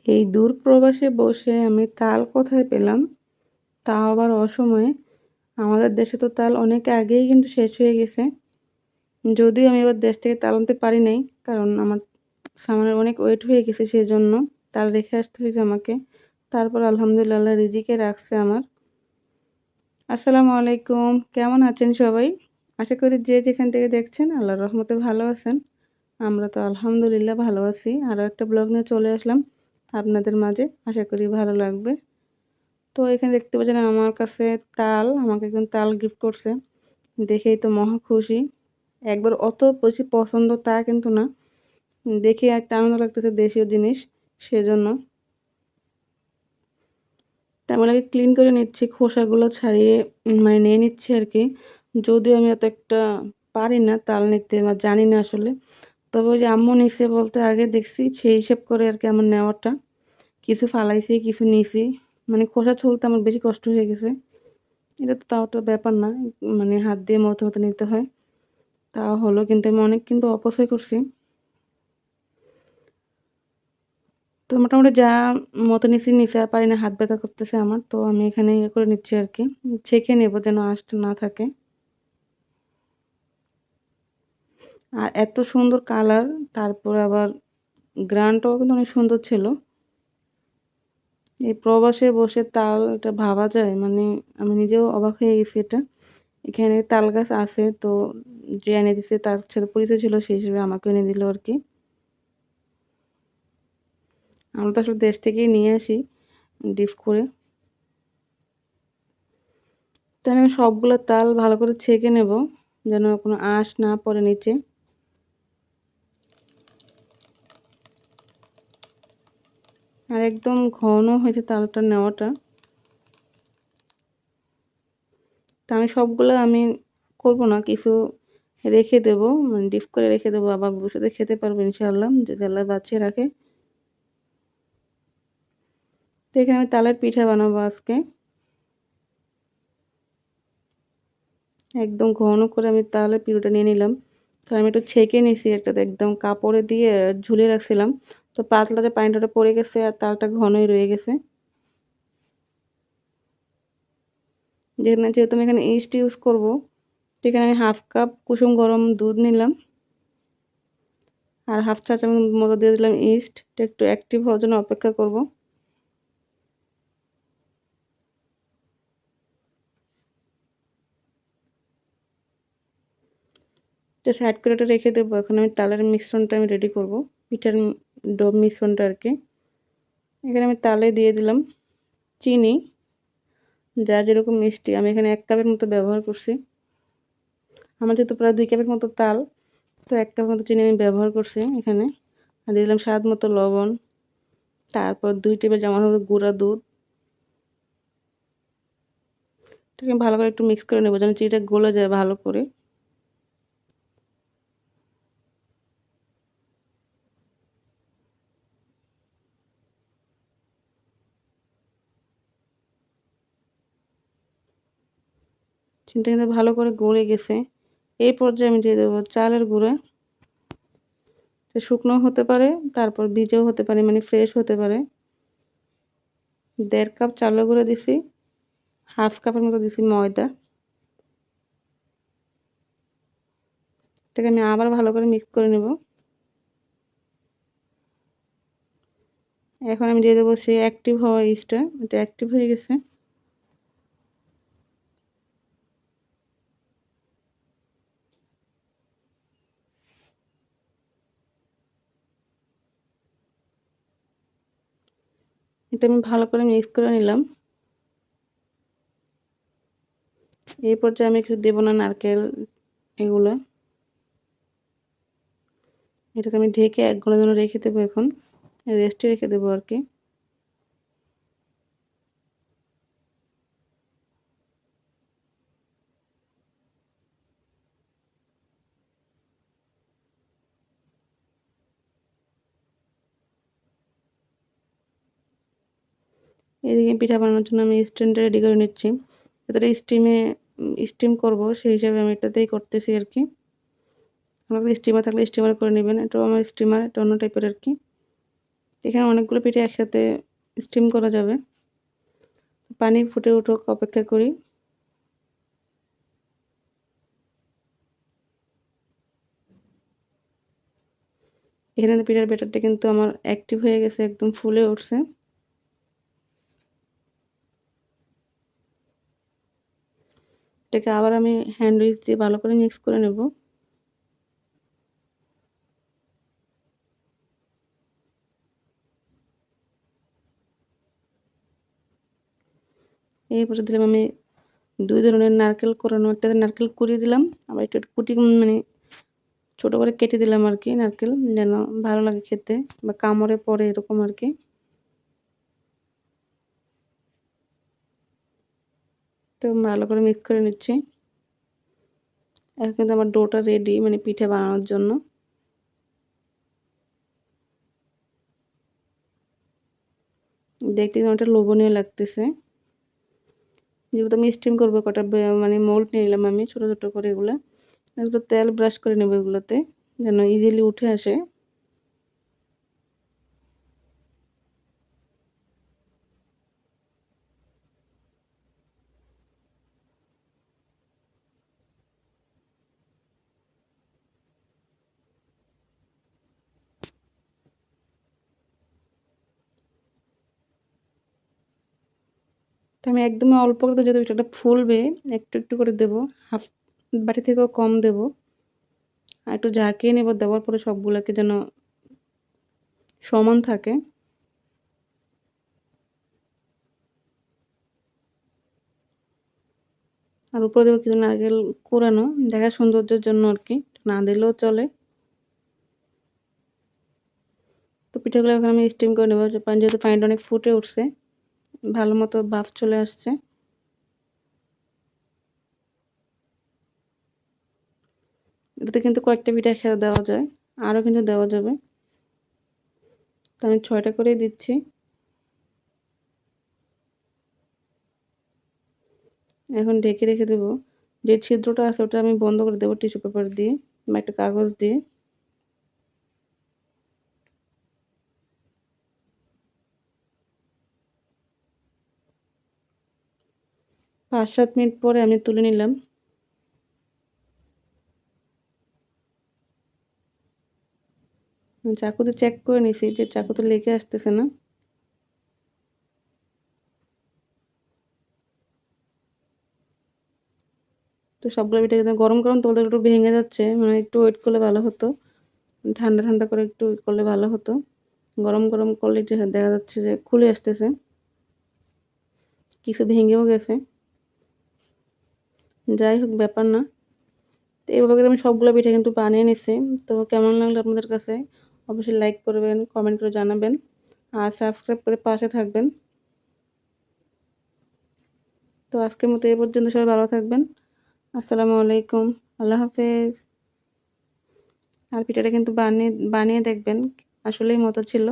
এই দূর প্রবাসে বসে আমি তাল কোথায় পেলাম? তাও আবার অসময়ে। আমাদের দেশে তো তাল অনেক আগেই কিন্তু শেষ হয়ে গেছে। যদিও আমি এবার দেশ থেকে তাল আনতে পারি নাই। কারণ আমার সামানের অনেক ওয়েট হয়ে গেছে সেজন্য তাল রেখে আসতে হয়েছে আমাকে। তারপর আলহামদুলিল্লাহ আল্লাহ রিজিকে রাখছে আমার। আসসালামু আলাইকুম। কেমন আছেন সবাই? আশা করি যে যেখান থেকে দেখছেন আল্লাহর রহমতে ভালো আছেন। আমরা তো আলহামদুলিল্লাহ ভালো আছি। আরও একটা ব্লগ নিয়ে চলে আসলাম আপনাদের মাঝে। আশা করি ভালো লাগবে। তো এখানে দেখতে পাচ্ছেন আমার কাছে তাল, আমাকে একজন তাল গিফট করছে। দেখেই তো মহা খুশি। একবার অত বেশি পছন্দ তা কিন্তু না। দেখে একটা আনন্দ লাগতেছে দেশীয় জিনিস সেজন্য। তেমন আগে ক্লিন করে নিচ্ছি, খোসাগুলো ছাড়িয়ে মানে নিয়ে নিচ্ছি আরকি। যদিও আমি অত একটা পারি না তাল নিতে বা জানি না আসলে। তবে ওই যে আম্মু নিছে বলতে আগে দেখছি সেই হিসেব করে আরকি আমার নেওয়াটা। কিছু ফালাইছি, কিছু নিছি। মানে খোসা ছুলতে আমার বেশি কষ্ট হয়ে গেছে। এটা তো তাও একটা ব্যাপার না। মানে হাত দিয়ে মথে, মথে নিতে হয়। তাও হলো কিন্তু আমি অনেক কিন্তু অপচয় করছি। তো মোটামুটি যা মতো নিছি আর পারি না, হাত ব্যথা করতেছে আমার। তো আমি এখানে ইয়ে করে নিচ্ছি আরকি। ছেঁকে নেব যেন আঁশটা না থাকে। আর এত সুন্দর কালার, তারপরে আবার ঘ্রাণটাও কিন্তু অনেক সুন্দর ছিল। এই প্রবাসে বসে তাল এটা ভাবা যায়? মানে আমি নিজেও অবাক হয়ে গেছি এটা। এখানে তাল গাছ আছে, তো যে এনে দিছে তার সাথে পরিচয় ছিল, সেই হিসেবে আমাকেও এনে দিল আরকি। আমরা তো আসলে দেশ থেকেই নিয়ে আসি ডিপ করে। তো আমি সবগুলো তাল ভালো করে ছেঁকে নেব, যেন কোনো আঁশ না পড়ে নিচে। আর একদম ঘন হয়েছে তালটা নেওয়াটা। তো আমি সবগুলো করব না, কিছু রেখে দেব, মানে ডিপ করে রেখে দেবো, আবার ভবিষ্যতে খেতে পারবো ইনশাআল্লাহ যদি আল্লাহ বাঁচিয়ে রাখে। তো এখানে আমি তালের পিঠা বানাবো আজকে। একদম ঘন করে আমি তালের পিঠাটা নিয়ে নিলাম। তো আমি একটু ছেঁকে নিছি, এটাতে একদম কাপড়ে দিয়ে ঝুলিয়ে রাখছিলাম। তো পাতলাতে পানিটা পড়ে গেছে আর তালটা ঘনই রয়ে গেছে। যেহেতু আমি এখানে ইস্ট ইউজ করব, এখানে আমি 1/2 কাপ কুসুম গরম দুধ নিলাম। আর 1/2 চা চামচ মতো দিয়ে দিলাম ইস্ট। এটা একটু অ্যাক্টিভ হওয়ার জন্য অপেক্ষা করব। এটা সাইড করে এটা রেখে দেবো। এখন আমি তালের মিশ্রণটা আমি রেডি করব। পিঠার ডো মিশ্রণটা আরকি। এখানে আমি তালে দিয়ে দিলাম চিনি, যার যেরকম মিষ্টি। আমি এখানে 1 কাপের মতো ব্যবহার করছি। আমার যেহেতু প্রায় 2 কাপের মতো তাল, তো 1 কাপের মতো চিনি আমি ব্যবহার করছি এখানে। আর দিয়ে দিলাম স্বাদ মতো লবণ। তারপর 2 টেবিল চামচ মতো গুঁড়া দুধ। এটাকে ভালো করে একটু মিক্স করে নেব যেন চিনিটা গলে যায় ভালো করে। চিনিটা কিন্তু ভালো করে গলে গেছে। এই পর্যায়ে আমি দিয়ে দেবো চালের গুঁড়া। শুকনোও হতে পারে, তারপর ভিজেও হতে পারে, মানে ফ্রেশ হতে পারে। 1.5 কাপ চালের গুঁড়া দিছি, 1/2 কাপের মতো দিছি ময়দা। এটাকে আমি আবার ভালো করে মিক্স করে নেব। এখন আমি দিয়ে দেবো সেই অ্যাক্টিভ হওয়া ইস্টটা। এটা অ্যাক্টিভ হয়ে গেছে। এটা আমি ভালো করে মিক্স করে নিলাম। এই পর্যায়ে আমি কিছু দেবো না, নারকেল এগুলো। এটাকে আমি ঢেকে 1 ঘন্টার জন্য রেখে দেবো, এখন রেস্টে রেখে দেবো আর কি। এদিকে পিঠা বানানোর জন্য আমি স্ট্যান্ডটা রেডি করে নিচ্ছি। এতটা স্টিম করব, সেই হিসাবে আমি এটাতেই করতেছি আর কি। আপনাদের স্টিমার থাকলে স্টিমারে করে নেবেন। এটাও আমার স্টিমার, এটা অন্য টাইপের আর কি। এখানে অনেকগুলো পিঠা একসাথে স্টিম করা যাবে। পানি ফুটে উঠুক, অপেক্ষা করি। এখানে পিঠার ব্যাটারটা কিন্তু আমার অ্যাক্টিভ হয়ে গেছে, একদম ফুলে উঠছে। এটাকে আবার আমি হ্যান্ড উইচ দিয়ে ভালো করে মিক্স করে নেব। এই পর্যায়ে দিলাম আমি 2 ধরনের নারকেল কোরানো, একটাতে নারকেল কুড়িয়ে দিলাম, আবার একটু কুটি মানে ছোট করে কেটে দিলাম আর কি নারকেল, যেন ভালো লাগে খেতে বা কামড়ে পড়ে এরকম আর কি। তো ভালো করে মিক্স করে নিচ্ছি। এখন কিন্তু আমার ডোটা রেডি, মানে পিঠা বানানোর জন্য। দেখতে অনেকটা লোভনীয় লাগতেছে। যেগুলো আমি স্টিম করবো, কটা মানে মোল্ড নিয়ে নিলাম আমি ছোটো ছোটো করে। এগুলো তেল ব্রাশ করে নেবো এগুলোতে, যেন ইজিলি উঠে আসে। তো আমি একদমই অল্প করে, যেহেতু পিঠাটা ফুলবে, একটু একটু করে দেবো, হাফ বাটি থেকেও কম দেবো। আর একটু ঝাঁকিয়ে নেব, দেওয়ার পরে সবগুলোকে যেন সমান থাকে। আর উপরে দেবো কিছু নারকেল কোরানো, দেখা সৌন্দর্যের জন্য আর কি, না দিলেও চলে। তো পিঠাগুলো এখন আমি স্টিম করে নেবো, যেহেতু পানিটা অনেক ফুটে উঠছে, ভালো মতো ভাপ চলে আসছে। এটাতে কিন্তু কয়েকটা পিঠা একসাথে দেওয়া যায়, আরও কিন্তু দেওয়া যাবে। তো আমি 6টা করেই দিচ্ছি। এখন ঢেকে রেখে দেবো। যে ছিদ্রটা আছে ওটা আমি বন্ধ করে দেবো টিস্যু পেপার দিয়ে বা একটা কাগজ দিয়ে। পাঁচ 7 মিনিট পরে আমি তুলে নিলাম। চাকুতে চেক করে নিছি যে চাকুতে লেগে আসতেছে না। তো সবগুলো পিঠা কিন্তু গরম গরম তো একটু ভেঙে যাচ্ছে, মানে একটু ওয়েট করলে ভালো হতো। ঠান্ডা ঠান্ডা করে একটু করলে ভালো হতো। গরম গরম করলে দেখা যাচ্ছে যে খুলে আসতেছে, কিছু ভেঙেও গেছে। যাই হোক, ব্যাপার না। তো এভাবে করে আমি সবগুলো পিঠা কিন্তু বানিয়ে নিছি। তো কেমন লাগলো আপনাদের কাছে অবশ্যই লাইক করবেন, কমেন্ট করে জানাবেন, আর সাবস্ক্রাইব করে পাশে থাকবেন। তো আজকের মতো এই পর্যন্ত, সবাই ভালো থাকবেন। আসসালামু আলাইকুম, আল্লাহ হাফেজ। আর পিঠাটা কিন্তু বানিয়ে বানিয়ে দেখবেন, আসলেই মজা ছিল।